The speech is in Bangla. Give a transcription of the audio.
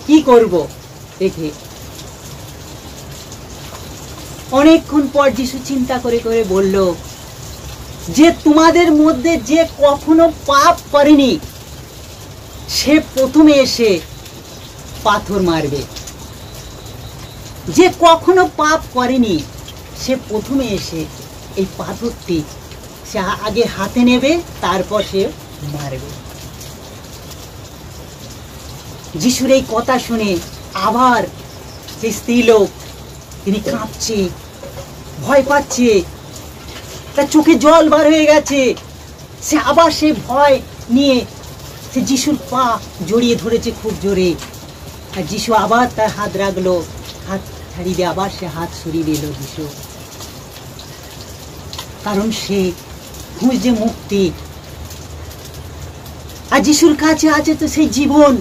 কি করব দেখে। অনেকক্ষণ পর যিশু চিন্তা করে করে বলল যে তোমাদের মধ্যে যে কখনো পাপ করেনি সে প্রথমে এসে পাথর মারবে। যে কখনো পাপ করেনি সে প্রথমে এসে এই পাথরটি সে আগে হাতে নেবে, তারপর সে মারবে। যিশুর এই কথা শুনে আবার সেই স্ত্রীলোক তিনি কাঁপছে, ভয় পাচ্ছে, তার চোখে জল বার হয়ে গেছে। সে আবার সে ভয় নিয়ে সে যিশুর পা জড়িয়ে ধরেছে খুব জোরে। আর যিশু আবার তার হাত রাখলো, হাত ছাড়িয়ে দিয়ে আবার সে হাত সরিয়ে দিল যিশু। কারণ সে খুঁজছে মুক্তি, আর যিশুর কাছে আছে তো সেই জীবন।